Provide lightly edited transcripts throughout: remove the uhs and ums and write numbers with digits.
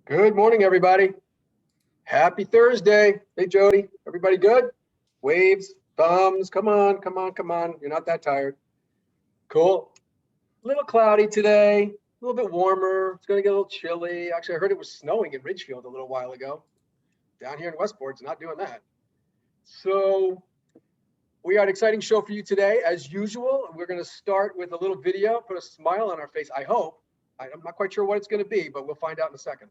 Good morning, everybody. Happy Thursday. Hey, Jody. Everybody good? Waves, thumbs. Come on, come on, come on. You're not that tired. Cool. A little cloudy today, a little bit warmer. It's going to get a little chilly. Actually, I heard it was snowing in Ridgefield a little while ago. Down here in Westport, it's not doing that. So we got an exciting show for you today. As usual, we're going to start with a little video, put a smile on our face, I hope. I'm not quite sure what it's going to be, but we'll find out in a second.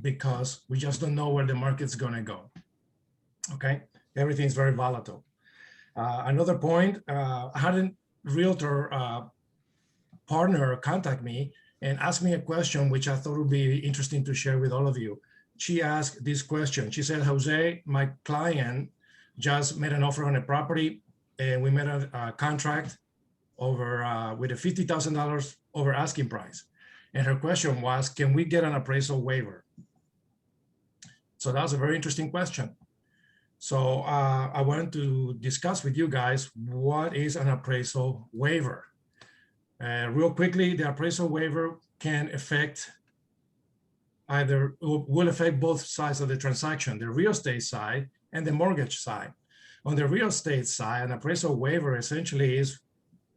Because we just don't know where the market's going to go. Okay, everything's very volatile. Another point, I had a realtor partner contact me and ask me a question which I thought would be interesting to share with all of you. She asked this question. She said, Jose, my client just made an offer on a property and we made a contract over with a $50,000 over asking price. And her question was, can we get an appraisal waiver? So that was a very interesting question. So I wanted to discuss with you guys what is an appraisal waiver. Real quickly, the appraisal waiver can affect will affect both sides of the transaction, the real estate side and the mortgage side. On the real estate side, an appraisal waiver essentially is,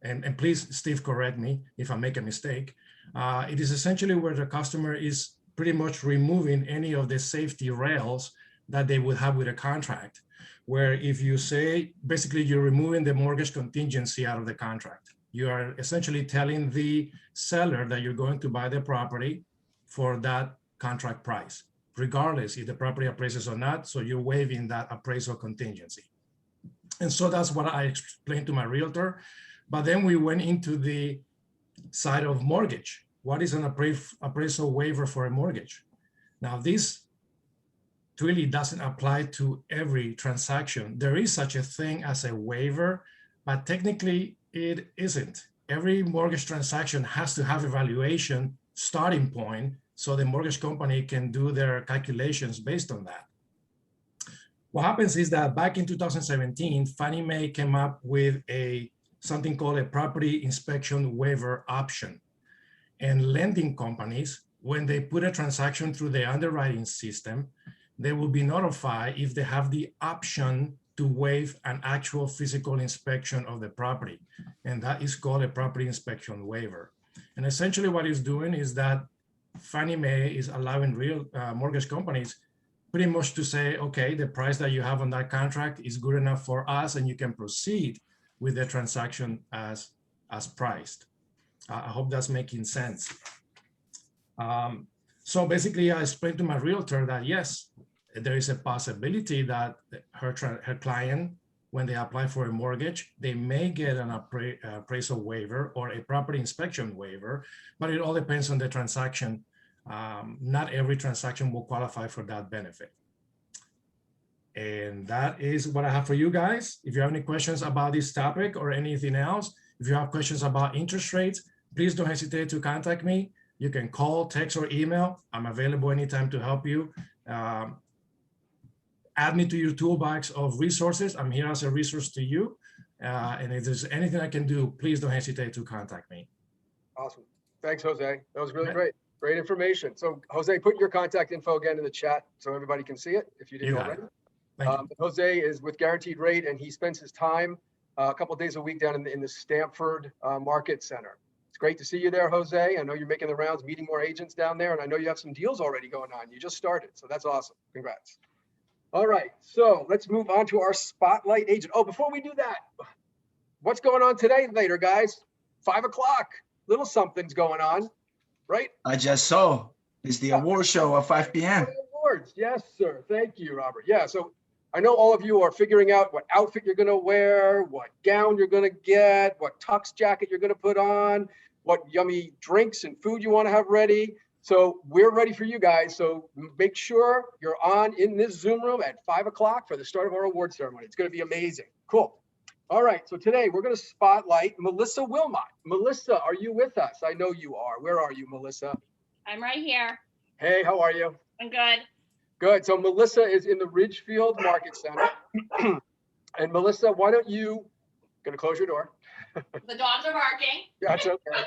and please, Steve, correct me if I make a mistake. It is essentially where the customer is pretty much removing any of the safety rails that they would have with a contract, where if you say, basically you're removing the mortgage contingency out of the contract. You are essentially telling the seller that you're going to buy the property for that contract price, regardless if the property appraises or not. So you're waiving that appraisal contingency. And so that's what I explained to my realtor. But then we went into the side of mortgage. What is an appraisal waiver for a mortgage? Now, this really doesn't apply to every transaction. There is such a thing as a waiver, but technically it isn't. Every mortgage transaction has to have a valuation starting point so the mortgage company can do their calculations based on that. What happens is that back in 2017, Fannie Mae came up with something called a property inspection waiver option. And lending companies, when they put a transaction through the underwriting system, they will be notified if they have the option to waive an actual physical inspection of the property. And that is called a property inspection waiver. And essentially what it's doing is that Fannie Mae is allowing real mortgage companies pretty much to say, okay, the price that you have on that contract is good enough for us and you can proceed with the transaction as priced. I hope that's making sense. So basically, I explained to my realtor that yes, there is a possibility that her client, when they apply for a mortgage, they may get an appraisal waiver or a property inspection waiver, but it all depends on the transaction. Not every transaction will qualify for that benefit. And that is what I have for you guys. If you have any questions about this topic or anything else, if you have questions about interest rates, please don't hesitate to contact me. You can call, text, or email. I'm available anytime to help you. Add me to your toolbox of resources. I'm here as a resource to you. And if there's anything I can do, please don't hesitate to contact me. Awesome. Thanks, Jose. That was really great. Great information. So, Jose, put your contact info again in the chat so everybody can see it if you didn't already. Jose is with Guaranteed Rate, and he spends his time a couple of days a week down in the Stamford Market Center. It's great to see you there, Jose. I know you're making the rounds, meeting more agents down there, and I know you have some deals already going on. You just started, so that's awesome. Congrats. All right, so let's move on to our spotlight agent. Oh, before we do that, what's going on today later, guys? 5 o'clock, little something's going on, right? I just saw. It's the award show at 5 p.m. Awards, yes, sir. Thank you, Robert. Yeah, so I know all of you are figuring out what outfit you're going to wear, what gown you're going to get, what tux jacket you're going to put on, what yummy drinks and food you want to have ready. So we're ready for you guys. So make sure you're on in this Zoom room at 5 o'clock for the start of our award ceremony. It's going to be amazing. Cool. All right. So today we're going to spotlight Melissa Wilmot. Melissa, are you with us? I know you are. Where are you, Melissa? I'm right here. Hey, how are you? I'm good. Good. So Melissa is in the Ridgefield Market Center. And Melissa, why don't you, gonna close your door. The dogs are barking. That's okay.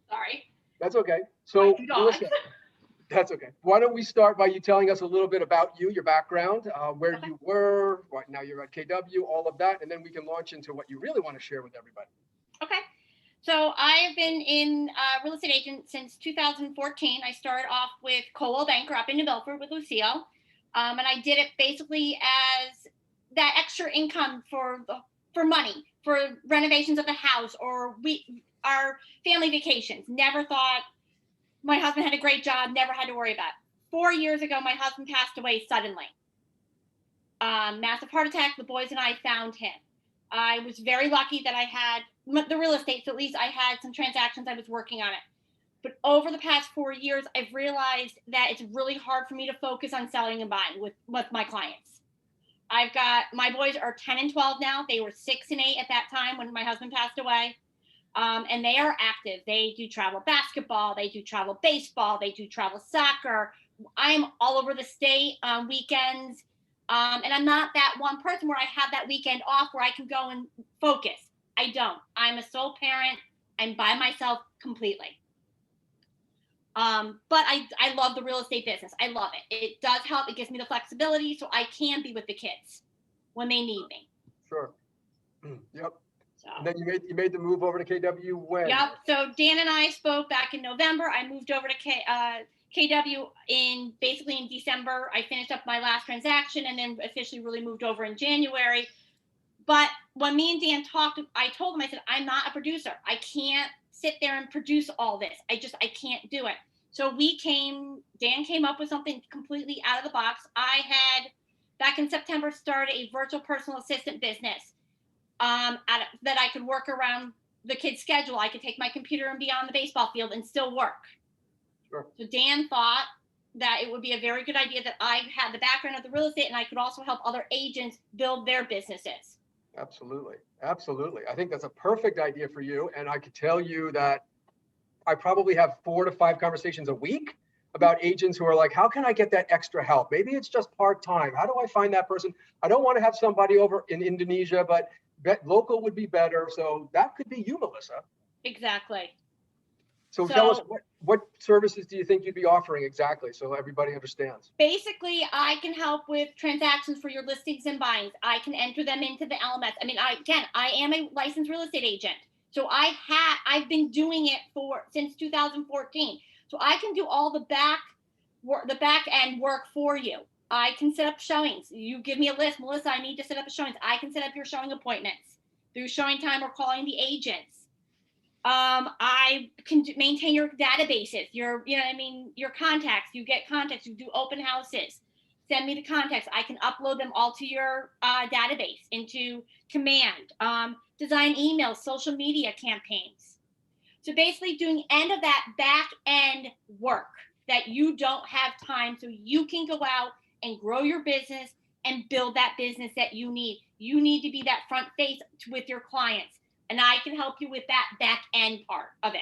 Sorry. That's okay. So Dogs. Melissa, that's okay. Why don't we start by you telling us a little bit about you, your background, where Okay. you were, what, now you're at KW, all of that, and then we can launch into what you really want to share with everybody. Okay. So I've been in real estate agent since 2014. I started off with Coldwell Banker up in New Milford with Lucio. And I did it basically as that extra income for money, for renovations of the house, or our family vacations. Never thought, my husband had a great job, never had to worry about it. 4 years ago, my husband passed away suddenly. Massive heart attack. The boys and I found him. I was very lucky that I had the real estate, so at least I had some transactions. I was working on it. But over the past 4 years, I've realized that it's really hard for me to focus on selling and buying with my clients. I've got, my boys are 10 and 12 now. They were 6 and 8 at that time when my husband passed away. And they are active. They do travel basketball. They do travel baseball. They do travel soccer. I'm all over the state on weekends. And I'm not that one person where I have that weekend off where I can go and focus. I don't. I'm a sole parent. I'm by myself completely. But I love the real estate business. I love it. It does help. It gives me the flexibility so I can be with the kids when they need me. Sure. Yep. So. And then you made the move over to KW when? Yep. So Dan and I spoke back in November. I moved over to KW in December. I finished up my last transaction and then officially really moved over in January. But when me and Dan talked, I told him, I said, I'm not a producer. I can't sit there and produce all this. I can't do it. So Dan came up with something completely out of the box. I had, back in September, started a virtual personal assistant business that I could work around the kids' schedule. I could take my computer and be on the baseball field and still work. Sure. So Dan thought that it would be a very good idea that I had the background of the real estate and I could also help other agents build their businesses. Absolutely. Absolutely. I think that's a perfect idea for you. And I could tell you that I probably have 4 to 5 conversations a week about agents who are like, how can I get that extra help? Maybe it's just part-time. How do I find that person? I don't want to have somebody over in Indonesia, but local would be better. So that could be you, Melissa. Exactly. So tell us, what services do you think you'd be offering exactly so everybody understands? Basically, I can help with transactions for your listings and buyings. I can enter them into the LMS. I mean, I am a licensed real estate agent. So I've been doing it since 2014. So I can do all the back end work for you. I can set up showings. You give me a list, Melissa, I need to set up showings. I can set up your showing appointments through showing time or calling the agents. I can maintain your databases, your contacts. You get contacts, you do open houses. Send me the contacts. I can upload them all to your database into Command. Design emails, social media campaigns. So basically doing end of that back end work that you don't have time so you can go out and grow your business and build that business that you need. You need to be that front face with your clients. And I can help you with that back end part of it.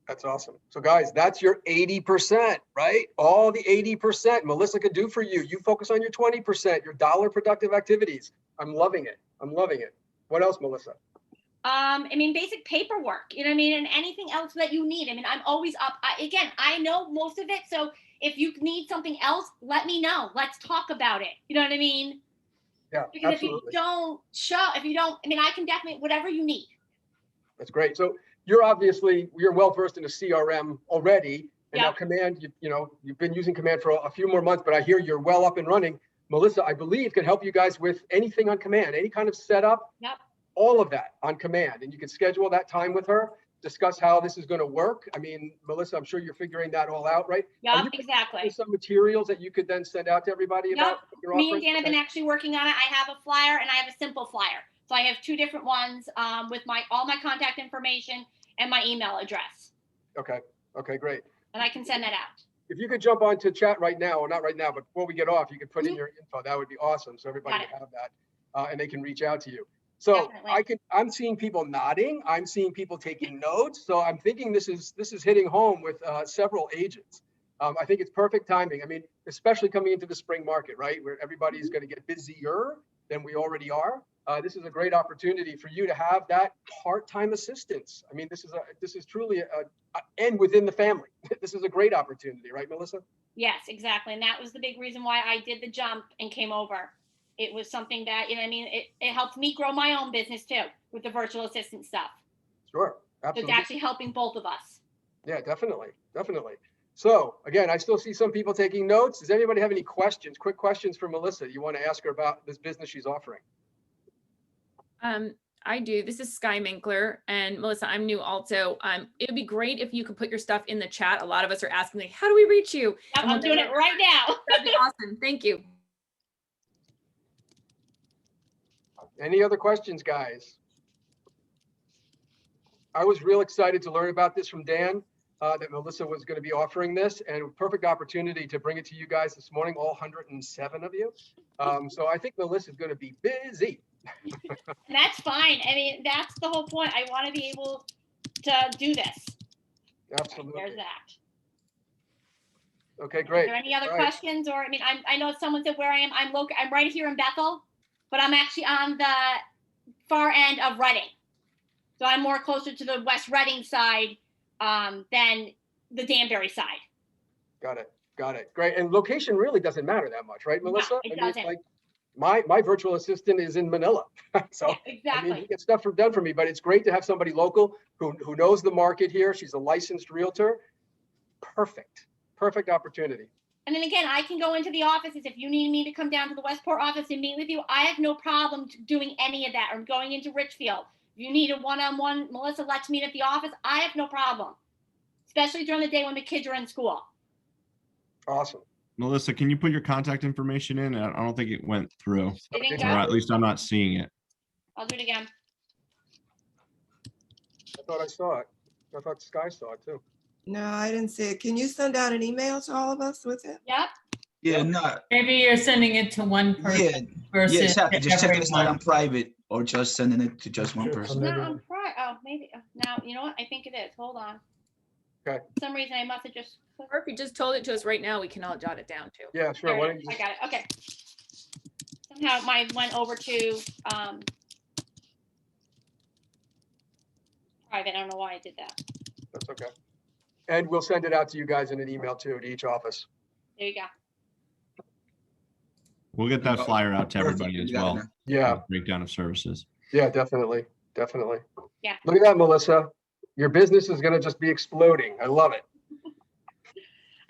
That's awesome. So guys, that's your 80%, right? All the 80% Melissa could do for you. You focus on your 20%, your dollar productive activities. I'm loving it. I'm loving it. What else, Melissa? Basic paperwork, and anything else that you need. I'm always up. I know most of it. So if you need something else, let me know. Let's talk about it. You know what I mean? Yeah, because absolutely. I can definitely, whatever you need. That's great. So you're well versed in a CRM already, and now Command, you've been using Command for a few more months, but I hear you're well up and running. Melissa, I believe, can help you guys with anything on Command, any kind of setup, all of that on Command, and you can schedule that time with her, discuss how this is going to work. Melissa, I'm sure you're figuring that all out, right? Yeah, exactly. Some materials that you could then send out to everybody about what you're offering? Me and Dan have been actually working on it. I have a flyer and I have a simple flyer. So I have 2 different ones with all my contact information and my email address. Okay, great. And I can send that out. If you could jump onto chat right now, or not right now, but before we get off, you could put in your info. That would be awesome. So everybody would have that and they can reach out to you. So I'm seeing people nodding. I'm seeing people taking notes. So I'm thinking this is hitting home with several agents. I think it's perfect timing. I mean, especially coming into the spring market, right? Where everybody's going to get busier than we already are. This is a great opportunity for you to have that part-time assistance. I mean, this is truly and within the family. This is a great opportunity, right, Melissa? Yes, exactly. And that was the big reason why I did the jump and came over. It was something that, you know, I mean, it helped me grow my own business too with the virtual assistant stuff. Sure, So absolutely. it's actually helping both of us. Yeah, definitely, definitely. So again, I still see some people taking notes. Does anybody have any questions? Quick questions for Melissa you want to ask her about this business she's offering? I do. This is Sky Minkler, and Melissa, I'm new also. It would be great if you could put your stuff in the chat. A lot of us are asking, like, how do we reach you? Yep, I'm doing it right now. That'd be awesome. Thank you. Any other questions, guys? I was real excited to learn about this from Dan, that Melissa was going to be offering this, and a perfect opportunity to bring it to you guys this morning, all 107 of you. So I think Melissa's going to be busy. That's fine. I mean, that's the whole point. I want to be able to do this. Absolutely. There's that. Okay, great. Are there any other All right. questions? Or, I mean, I know someone said where I am. I'm right here in Bethel, but I'm actually on the far end of Reading. So I'm more closer to the West Reading side than the Danbury side. Got it. Got it. Great. And location really doesn't matter that much, right, Melissa? No, it doesn't. Like my virtual assistant is in Manila. So Yeah, exactly. I mean, he gets stuff done for me, but it's great to have somebody local who knows the market here. She's a licensed realtor. Perfect. Perfect opportunity. And then again, I can go into the offices. If you need me to come down to the Westport office and meet with you, I have no problem doing any of that, or going into Richfield. If you need a one-on-one, Melissa, let's meet at the office. I have no problem, especially during the day when the kids are in school. Awesome. Melissa, can you put your contact information in? I don't think it went through, It didn't or go? at least I'm not seeing it. I'll do it again. I thought I saw it. I thought Sky saw it too. No, I didn't see it. Can you send out an email to all of us with it? Yep. Yeah, no, Maybe you're sending it to one yeah, person yeah, versus exactly. to Just check it's not everyone. on private or just sending it to just one Sure, person. No, I'm right. Oh, maybe. Now, you know what? I think it is. Hold on. Okay. For some reason, I must have just. Or if you just told it to us right now, we can all jot it down too. Yeah, sure. There Why it don't is. you I just, got it. Okay. Somehow mine went over to private. I don't know why I did that. that's okay. And we'll send it out to you guys in an email too, to each office. There you go. We'll get that flyer out to Perfect. everybody as You got it well. now. Yeah, Breakdown of services. yeah, definitely. Definitely. Yeah. Look at that, Melissa. Your business is going to just be exploding. I love it.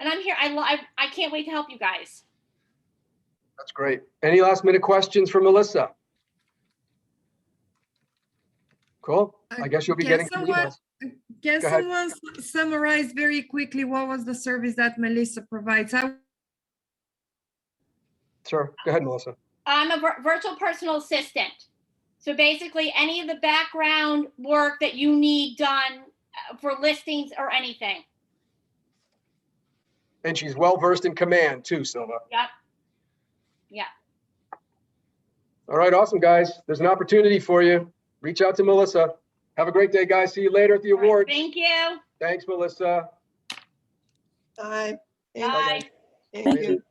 And I'm here. I can't wait to help you guys. That's great. Any last minute questions for Melissa? Cool. I guess you'll be Can getting some someone- emails. Can Go ahead. someone summarize very quickly what was the service that Melissa provides? Sure. Go ahead, Melissa. I'm a virtual personal assistant. So basically, any of the background work that you need done for listings or anything. And she's well versed in command too, Silva. Yep. Yeah. All right, awesome, guys. There's an opportunity for you. Reach out to Melissa. Have a great day, guys. See you later at the All right, awards. thank you. Thanks, Melissa. Bye. Bye. Thank you.